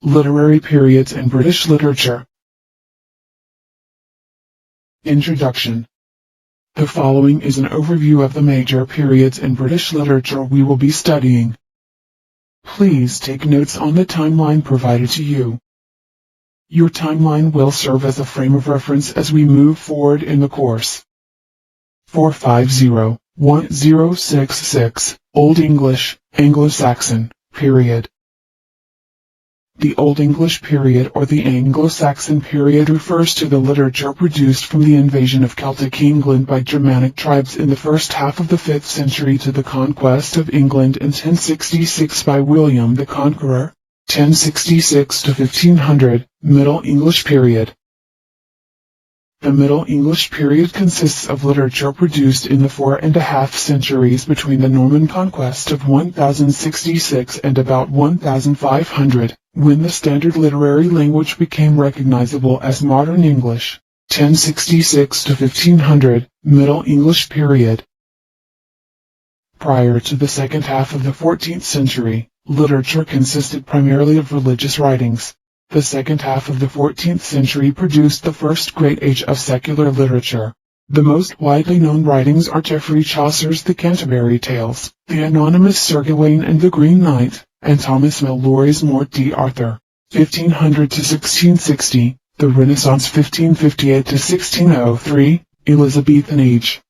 Literary periods in British literature. Introduction. The following is an overview of the major periods in British literature we will be studying. Please take notes on the timeline provided to you. Your timeline will serve as a frame of reference as we move forward in the course. 450-1066, Old English, Anglo-Saxon, period. The Old English period or the Anglo-Saxon period refers to the literature produced from the invasion of Celtic England by Germanic tribes in the first half of the 5th century to the conquest of England in 1066 by William the Conqueror, 1066 to 1500, Middle English period. The Middle English period consists of literature produced in the 4.5 centuries between the Norman conquest of 1066 and about 1500, when the standard literary language became recognizable as Modern English, 1066 to 1500, Middle English period. Prior to the second half of the 14th century, literature consisted primarily of religious writings. The second half of the 14th century produced the first great age of secular literature. The most widely known writings are Geoffrey Chaucer's The Canterbury Tales, the anonymous Sir Gawain and the Green Knight, and Thomas Malory's Morte d'Arthur, 1500 to 1660, the Renaissance 1558 to 1603, Elizabethan Age,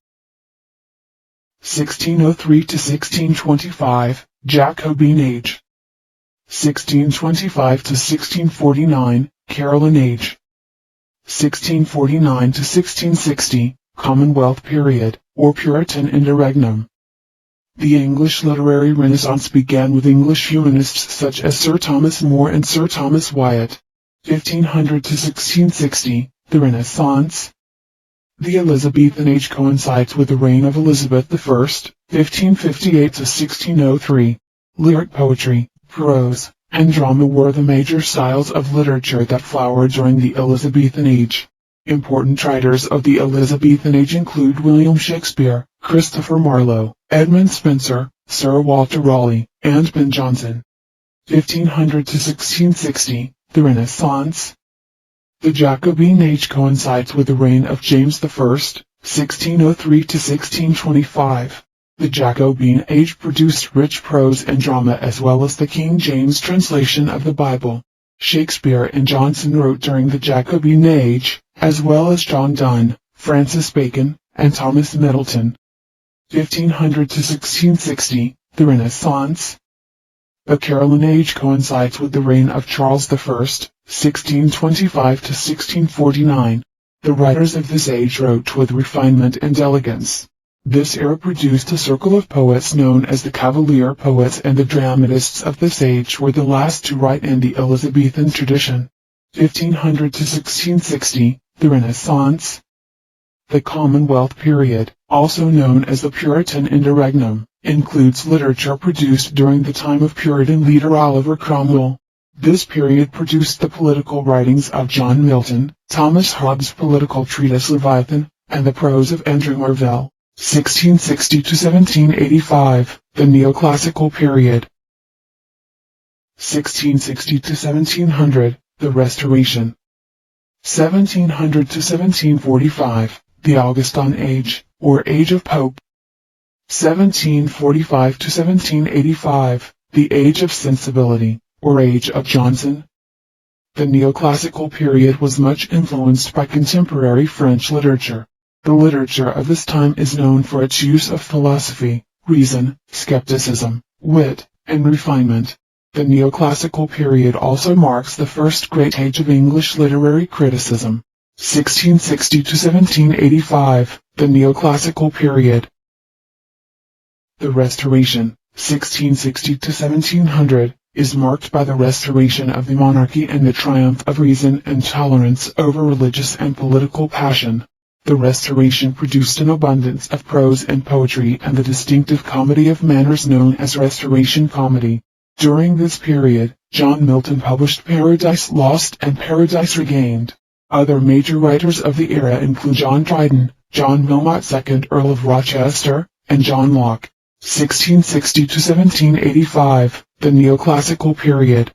1603 to 1625, Jacobean Age, 1625 to 1649, Caroline Age, 1649 to 1660, Commonwealth Period, or Puritan Interregnum. The English literary Renaissance began with English humanists such as Sir Thomas More and Sir Thomas Wyatt, 1500 to 1660, the Renaissance. The Elizabethan Age coincides with the reign of Elizabeth I, 1558 to 1603. Lyric poetry, prose, and drama were the major styles of literature that flowered during the Elizabethan Age. Important writers of the Elizabethan Age include William Shakespeare, Christopher Marlowe, Edmund Spenser, Sir Walter Raleigh, and Ben Jonson. 1500 to 1660, the Renaissance. The Jacobean Age coincides with the reign of James I, 1603 to 1625. The Jacobean Age produced rich prose and drama as well as the King James translation of the Bible. Shakespeare and Jonson wrote during the Jacobean Age, as well as John Donne, Francis Bacon, and Thomas Middleton. 1500 to 1660, the Renaissance. The Caroline Age coincides with the reign of Charles I, 1625 to 1649. The writers of this age wrote with refinement and elegance. This era produced a circle of poets known as the Cavalier poets, and the dramatists of this age were the last to write in the Elizabethan tradition. 1500 to 1660, the Renaissance. The Commonwealth Period, also known as the Puritan Interregnum, includes literature produced during the time of Puritan leader Oliver Cromwell. This period produced the political writings of John Milton, Thomas Hobbes' political treatise Leviathan, and the prose of Andrew Marvell. 1660 to 1785, the Neoclassical Period. 1660 to 1700, the Restoration. 1700 to 1745, the Augustan Age, or Age of Pope. 1745 to 1785, the Age of Sensibility, or Age of Johnson. The Neoclassical Period was much influenced by contemporary French literature. The literature of this time is known for its use of philosophy, reason, skepticism, wit, and refinement. The Neoclassical Period also marks the first great age of English literary criticism. 1660 to 1785, the Neoclassical Period. The Restoration, 1660 to 1700, is marked by the restoration of the monarchy and the triumph of reason and tolerance over religious and political passion. The Restoration produced an abundance of prose and poetry and the distinctive comedy of manners known as Restoration comedy. During this period, John Milton published Paradise Lost and Paradise Regained. Other major writers of the era include John Dryden, John Wilmot II, Earl of Rochester, and John Locke. 1660 to 1785, the Neoclassical Period.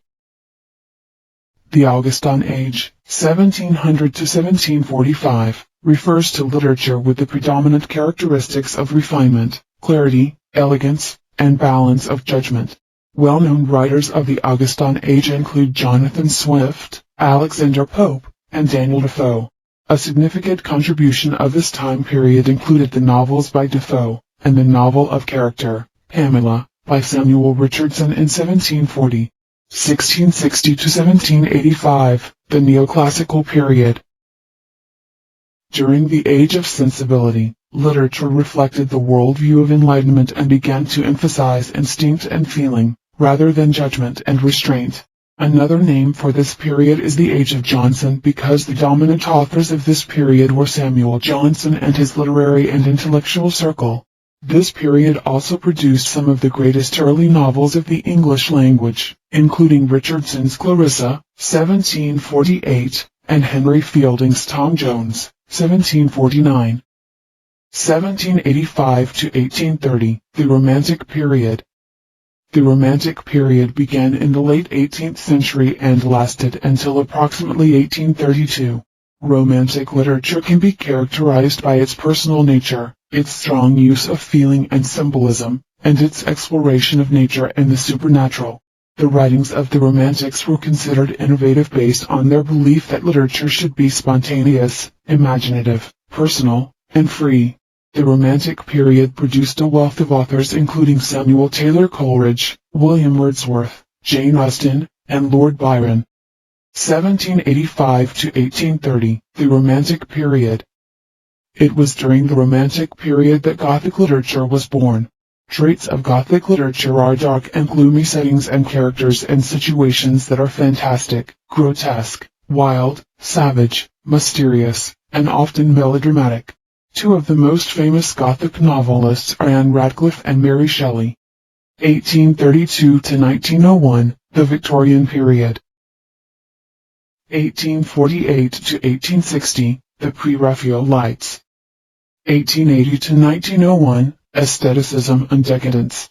The Augustan Age, 1700 to 1745, refers to literature with the predominant characteristics of refinement, clarity, elegance, and balance of judgment. Well-known writers of the Augustan Age include Jonathan Swift, Alexander Pope, and Daniel Defoe. A significant contribution of this time period included the novels by Defoe, and the novel of character, Pamela, by Samuel Richardson in 1740. 1660 to 1785, the Neoclassical Period. During the Age of Sensibility, literature reflected the worldview of enlightenment and began to emphasize instinct and feeling, rather than judgment and restraint. Another name for this period is the Age of Johnson because the dominant authors of this period were Samuel Johnson and his literary and intellectual circle. This period also produced some of the greatest early novels of the English language, including Richardson's Clarissa, 1748, and Henry Fielding's Tom Jones, 1749. 1785 to 1830, the Romantic Period. The Romantic Period began in the late 18th century and lasted until approximately 1832. Romantic literature can be characterized by its personal nature, its strong use of feeling and symbolism, and its exploration of nature and the supernatural. The writings of the Romantics were considered innovative based on their belief that literature should be spontaneous, imaginative, personal, and free. The Romantic period produced a wealth of authors including Samuel Taylor Coleridge, William Wordsworth, Jane Austen, and Lord Byron. 1785 to 1830, the Romantic Period. It was during the Romantic period that Gothic literature was born. Traits of Gothic literature are dark and gloomy settings and characters and situations that are fantastic, grotesque, wild, savage, mysterious, and often melodramatic. Two of the most famous Gothic novelists are Anne Radcliffe and Mary Shelley. 1832 to 1901, the Victorian Period. 1848 to 1860, the Pre-Raphaelites. 1880 to 1901, Aestheticism and Decadence.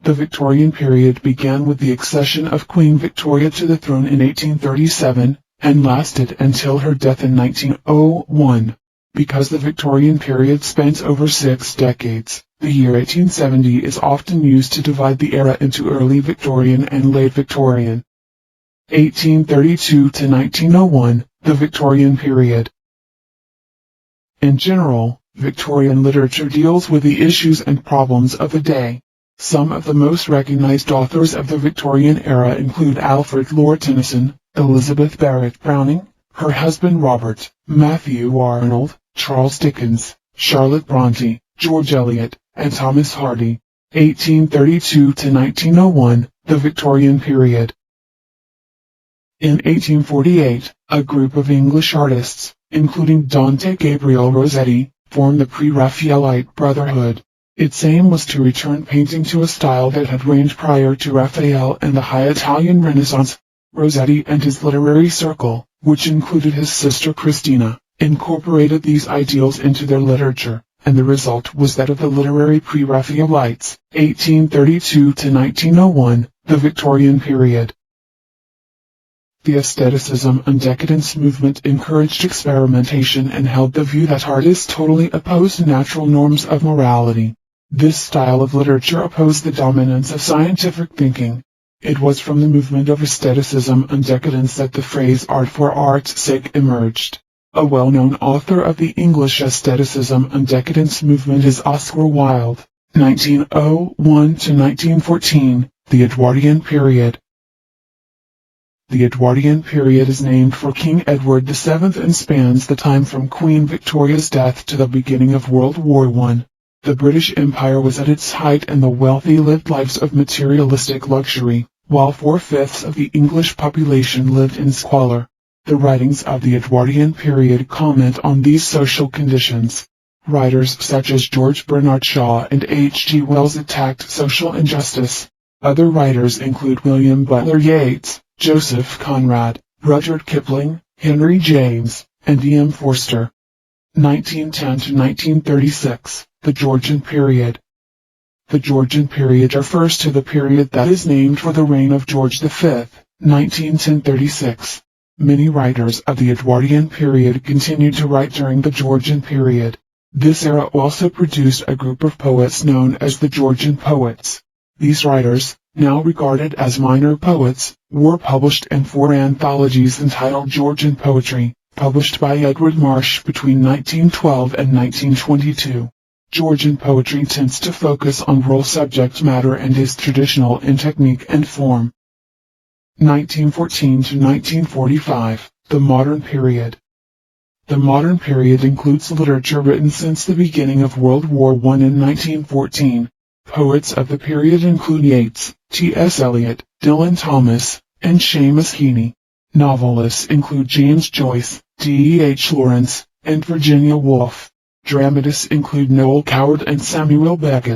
The Victorian period began with the accession of Queen Victoria to the throne in 1837, and lasted until her death in 1901. Because the Victorian period spans over 6 decades, the year 1870 is often used to divide the era into early Victorian and late Victorian. 1832 to 1901, the Victorian period. In general, Victorian literature deals with the issues and problems of the day. Some of the most recognized authors of the Victorian era include Alfred Lord Tennyson, Elizabeth Barrett Browning, her husband Robert, Matthew Arnold, Charles Dickens, Charlotte Bronte, George Eliot, and Thomas Hardy. 1832 to 1901, the Victorian period. In 1848, a group of English artists, including Dante Gabriel Rossetti, formed the Pre-Raphaelite Brotherhood. Its aim was to return painting to a style that had reigned prior to Raphael and the High Italian Renaissance. Rossetti and his literary circle, which included his sister Christina, incorporated these ideals into their literature, and the result was that of the literary Pre-Raphaelites, 1832 to 1901, the Victorian period. The aestheticism and decadence movement encouraged experimentation and held the view that artists totally opposed natural norms of morality. This style of literature opposed the dominance of scientific thinking. It was from the movement of aestheticism and decadence that the phrase art for art's sake emerged. A well-known author of the English aestheticism and decadence movement is Oscar Wilde, 1901 to 1914, the Edwardian Period. The Edwardian period is named for King Edward VII and spans the time from Queen Victoria's death to the beginning of World War I. The British Empire was at its height and the wealthy lived lives of materialistic luxury, while 4/5 of the English population lived in squalor. The writings of the Edwardian period comment on these social conditions. Writers such as George Bernard Shaw and H.G. Wells attacked social injustice. Other writers include William Butler Yeats, Joseph Conrad, Rudyard Kipling, Henry James, and E.M. Forster. 1910 to 1936, the Georgian Period. The Georgian Period refers to the period that is named for the reign of George V, 1910-36. Many writers of the Edwardian period continued to write during the Georgian period. This era also produced a group of poets known as the Georgian poets. These writers, now regarded as minor poets, were published in 4 anthologies entitled Georgian Poetry, published by Edward Marsh between 1912 and 1922. Georgian poetry tends to focus on rural subject matter and is traditional in technique and form. 1914 to 1945, the Modern Period. The Modern Period includes literature written since the beginning of World War I in 1914. Poets of the period include Yeats, T.S. Eliot, Dylan Thomas, and Seamus Heaney. Novelists include James Joyce, D.H. Lawrence, and Virginia Woolf. Dramatists include Noel Coward and Samuel Beckett.